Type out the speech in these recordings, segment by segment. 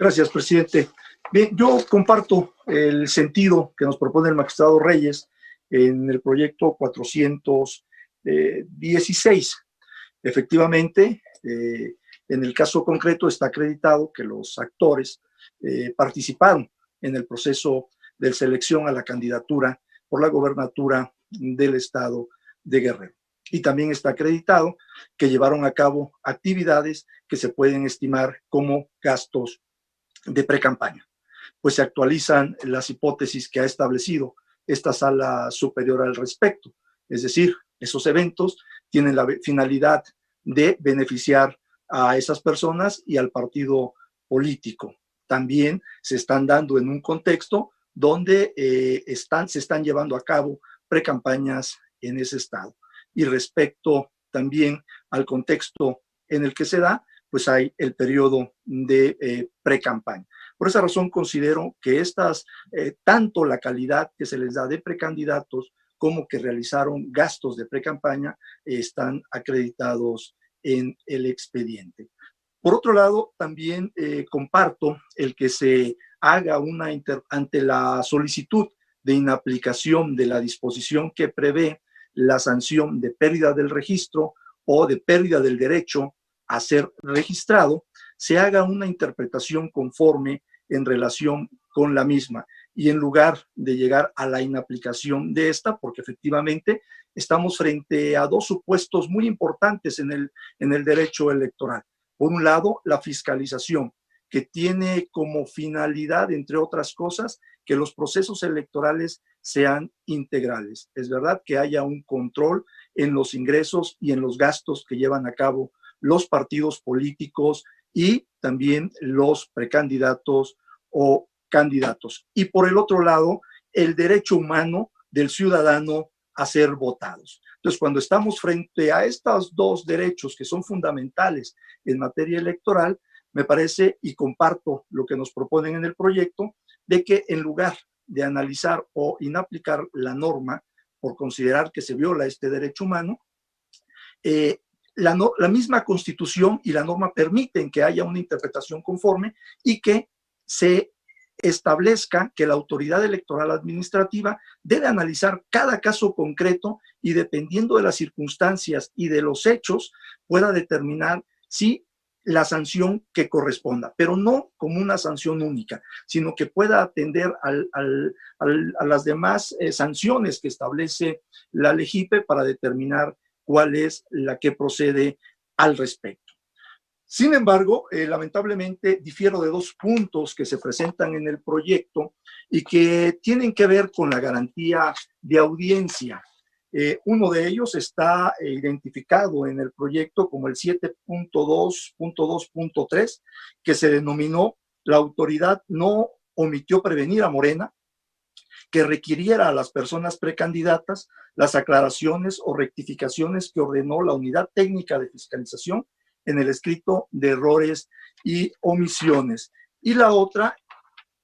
Gracias, presidente. Bien, yo comparto el sentido que nos propone el magistrado Reyes en el proyecto 416. Efectivamente, en el caso concreto está acreditado que los actores participaron en el proceso de selección a la candidatura por la gobernatura del estado de Guerrero. Y también está acreditado que llevaron a cabo actividades que se pueden estimar como gastos de precampaña. Pues se actualizan las hipótesis que ha establecido esta sala superior al respecto. Es decir, esos eventos tienen la finalidad de beneficiar a esas personas y al partido político. También se están dando en un contexto donde se están llevando a cabo precampañas en ese estado. Y respecto también al contexto en el que se da, pues hay el periodo de precampaña. Por esa razón considero que tanto la calidad que se les da de precandidatos como que realizaron gastos de precampaña están acreditados en el expediente. Por otro lado, también comparto el que se haga ante la solicitud de inaplicación de la disposición que prevé la sanción de pérdida del registro o de pérdida del derecho a ser registrado, se haga una interpretación conforme en relación con la misma y en lugar de llegar a la inaplicación de esta, porque efectivamente estamos frente a dos supuestos muy importantes en el derecho electoral. Por un lado, la fiscalización, que tiene como finalidad, entre otras cosas, que los procesos electorales sean integrales. Es verdad que haya un control en los ingresos y en los gastos que llevan a cabo los partidos políticos y también los precandidatos o candidatos. Y por el otro lado, el derecho humano del ciudadano a ser votados. Entonces, cuando estamos frente a estos dos derechos que son fundamentales en materia electoral, me parece y comparto lo que nos proponen en el proyecto, de que en lugar de analizar o inaplicar la norma por considerar que se viola este derecho humano, la misma Constitución y la norma permiten que haya una interpretación conforme y que se establezca que la autoridad electoral administrativa debe analizar cada caso concreto y dependiendo de las circunstancias y de los hechos pueda determinar si la sanción que corresponda, pero no como una sanción única, sino que pueda atender a las demás sanciones que establece la LEGIPE para determinar cuál es la que procede al respecto. Sin embargo, lamentablemente difiero de dos puntos que se presentan en el proyecto y que tienen que ver con la garantía de audiencia. Uno de ellos está identificado en el proyecto como el 7.2.2.3, que se denominó la autoridad no omitió prevenir a Morena, que requiriera a las personas precandidatas las aclaraciones o rectificaciones que ordenó la Unidad Técnica de Fiscalización en el escrito de errores y omisiones. Y la otra,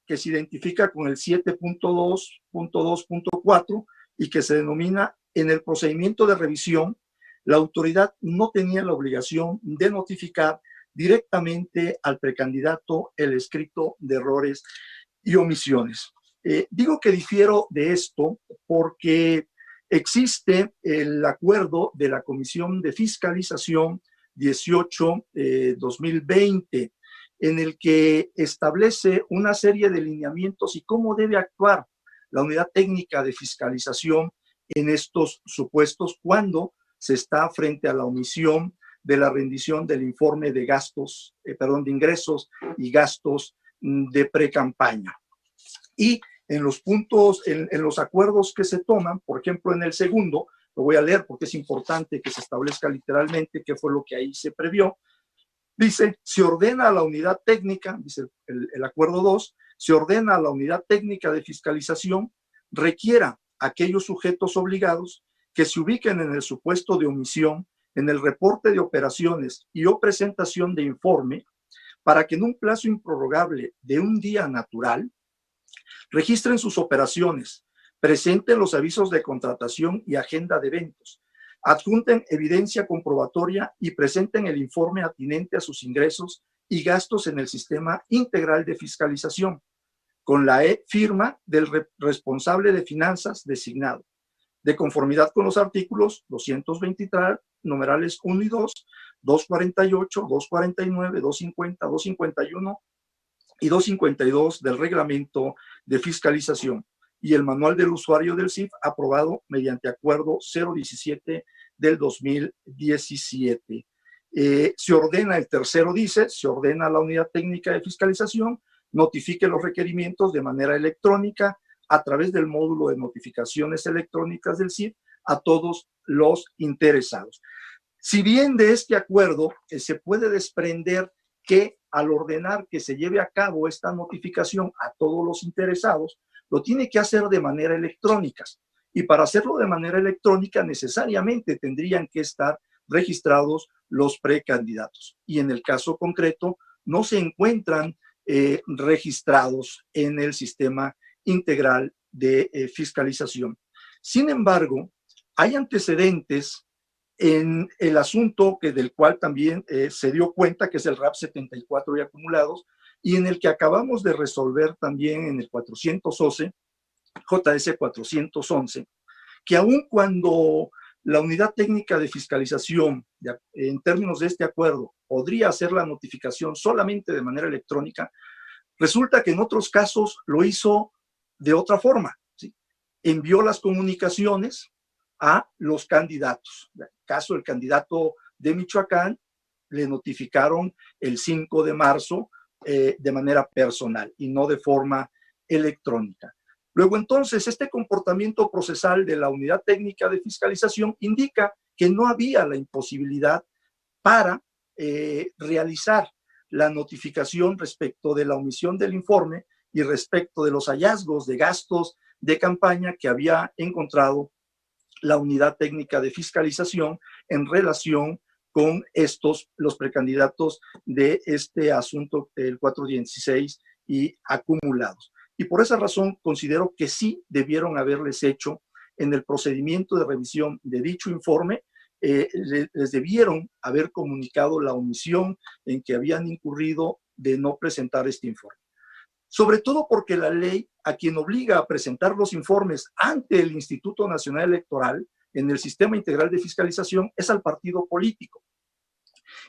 que se identifica con el 7.2.2.4 y que se denomina en el procedimiento de revisión, la autoridad no tenía la obligación de notificar directamente al precandidato el escrito de errores y omisiones. Digo que difiero de esto porque existe el acuerdo de la Comisión de Fiscalización 18-2020, en el que establece una serie de lineamientos y cómo debe actuar la Unidad Técnica de Fiscalización en estos supuestos cuando se está frente a la omisión de la rendición del informe de de ingresos y gastos de precampaña. Y en los puntos, en los acuerdos que se toman, por ejemplo, en el segundo, lo voy a leer porque es importante que se establezca literalmente qué fue lo que ahí se previó. Dice, se ordena a la unidad técnica, dice el acuerdo 2, se ordena a la unidad técnica de fiscalización, requiera a aquellos sujetos obligados que se ubiquen en el supuesto de omisión, en el reporte de operaciones y o presentación de informe, para que en un plazo improrrogable de un día natural, registren sus operaciones, presenten los avisos de contratación y agenda de eventos, adjunten evidencia comprobatoria y presenten el informe atinente a sus ingresos y gastos en el sistema integral de fiscalización, con la firma del responsable de finanzas designado, de conformidad con los artículos 223, numerales 1 y 2, 248, 249, 250, 251 y 252 del reglamento de fiscalización y el manual del usuario del CIF aprobado mediante acuerdo 017 del 2017. Se ordena, el tercero dice, se ordena a la unidad técnica de fiscalización, notifique los requerimientos de manera electrónica a través del módulo de notificaciones electrónicas del CIF a todos los interesados. Si bien de este acuerdo se puede desprender que al ordenar que se lleve a cabo esta notificación a todos los interesados, lo tiene que hacer de manera electrónica. Y para hacerlo de manera electrónica necesariamente tendrían que estar registrados los precandidatos. Y en el caso concreto no se encuentran registrados en el sistema integral de fiscalización. Sin embargo, hay antecedentes en el asunto del cual también se dio cuenta, que es el RAP 74 y acumulados, y en el que acabamos de resolver también en el 411, JS 411, que aun cuando la unidad técnica de fiscalización, en términos de este acuerdo, podría hacer la notificación solamente de manera electrónica, resulta que en otros casos lo hizo de otra forma, ¿sí? Envió las comunicaciones a los candidatos. En el caso del candidato de Michoacán, le notificaron el 5 de marzo de manera personal y no de forma electrónica. Luego, entonces, este comportamiento procesal de la unidad técnica de fiscalización indica que no había la imposibilidad para realizar la notificación respecto de la omisión del informe y respecto de los hallazgos de gastos de campaña que había encontrado la unidad técnica de fiscalización en relación con los precandidatos de este asunto del 416 y acumulados. Y por esa razón considero que sí debieron haberles hecho en el procedimiento de revisión de dicho informe, les debieron haber comunicado la omisión en que habían incurrido de no presentar este informe. Sobre todo porque la ley a quien obliga a presentar los informes ante el Instituto Nacional Electoral en el sistema integral de fiscalización es al partido político.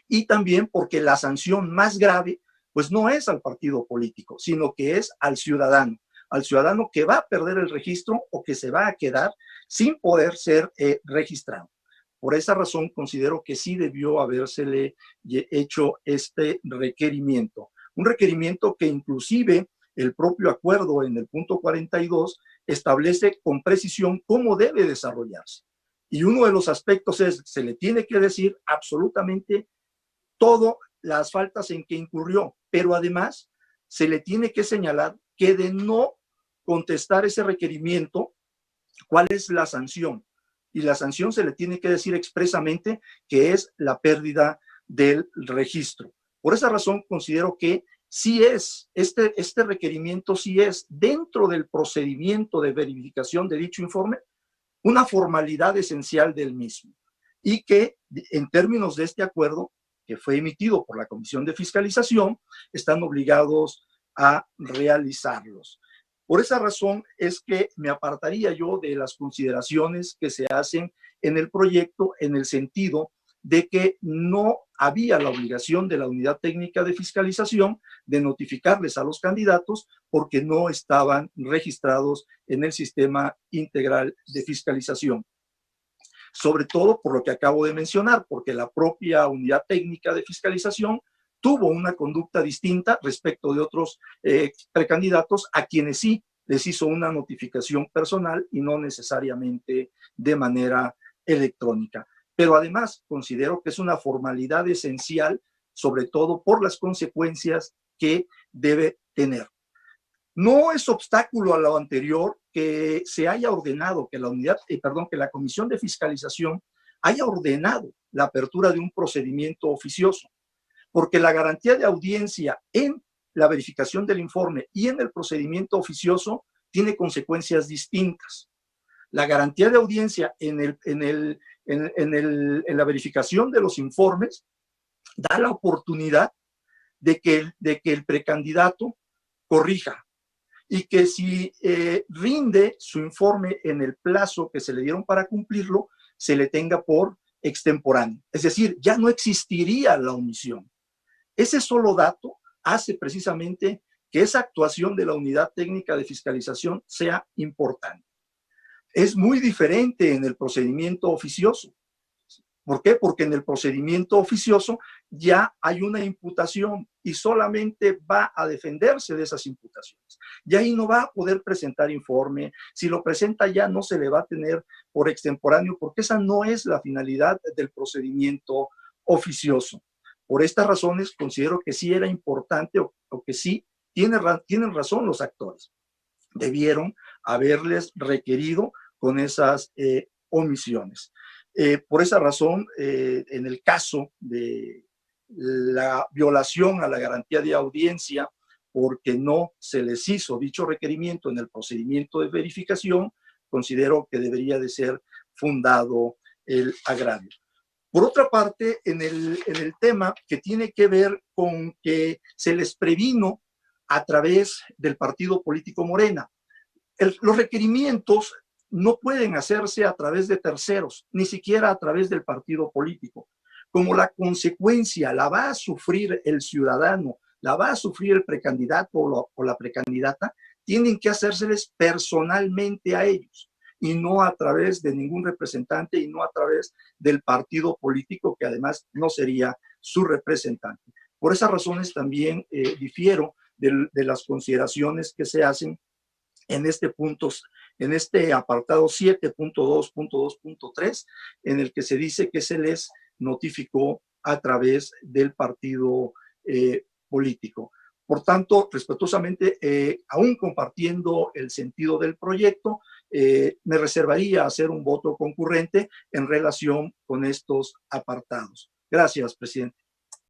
Y también porque la sanción más grave pues no es al partido político, sino que es al ciudadano que va a perder el registro o que se va a quedar sin poder ser registrado. Por esa razón considero que sí debió habérsele hecho este requerimiento. Un requerimiento que inclusive el propio acuerdo en el punto 42 establece con precisión cómo debe desarrollarse. Y uno de los aspectos es, se le tiene que decir absolutamente todas las faltas en que incurrió, pero además se le tiene que señalar que de no contestar ese requerimiento, ¿cuál es la sanción? Y la sanción se le tiene que decir expresamente que es la pérdida del registro. Por esa razón considero que sí es, este requerimiento sí es dentro del procedimiento de verificación de dicho informe una formalidad esencial del mismo y que en términos de este acuerdo que fue emitido por la Comisión de Fiscalización están obligados a realizarlos. Por esa razón es que me apartaría yo de las consideraciones que se hacen en el proyecto en el sentido de que no había la obligación de la unidad técnica de fiscalización de notificarles a los candidatos porque no estaban registrados en el sistema integral de fiscalización. Sobre todo por lo que acabo de mencionar, porque la propia unidad técnica de fiscalización tuvo una conducta distinta respecto de otros precandidatos a quienes sí les hizo una notificación personal y no necesariamente de manera electrónica. Pero además considero que es una formalidad esencial, sobre todo por las consecuencias que debe tener. No es obstáculo a lo anterior que se haya ordenado, que que la Comisión de Fiscalización haya ordenado la apertura de un procedimiento oficioso, porque la garantía de audiencia en la verificación del informe y en el procedimiento oficioso tiene consecuencias distintas. La garantía de audiencia en la verificación de los informes da la oportunidad de que el precandidato corrija y que si rinde su informe en el plazo que se le dieron para cumplirlo, se le tenga por extemporáneo. Es decir, ya no existiría la omisión. Ese solo dato hace precisamente que esa actuación de la Unidad Técnica de Fiscalización sea importante. Es muy diferente en el procedimiento oficioso. ¿Por qué? Porque en el procedimiento oficioso ya hay una imputación y solamente va a defenderse de esas imputaciones. Y ahí no va a poder presentar informe. Si lo presenta ya no se le va a tener por extemporáneo porque esa no es la finalidad del procedimiento oficioso. Por estas razones considero que sí era importante o que sí tienen razón los actores. Debieron haberles requerido con esas omisiones. Por esa razón, en el caso de la violación a la garantía de audiencia, porque no se les hizo dicho requerimiento en el procedimiento de verificación, considero que debería de ser fundado el agravio. Por otra parte, en el tema que tiene que ver con que se les previno a través del partido político Morena, los requerimientos no pueden hacerse a través de terceros, ni siquiera a través del partido político. Como la consecuencia la va a sufrir el ciudadano, la va a sufrir el precandidato o la precandidata, tienen que hacérseles personalmente a ellos y no a través de ningún representante y no a través del partido político que además no sería su representante. Por esas razones también difiero de las consideraciones que se hacen en este apartado 7.2.2.3, en el que se dice que se les notificó a través del partido político. Por tanto, respetuosamente, aún compartiendo el sentido del proyecto, me reservaría a hacer un voto concurrente en relación con estos apartados. Gracias, presidente.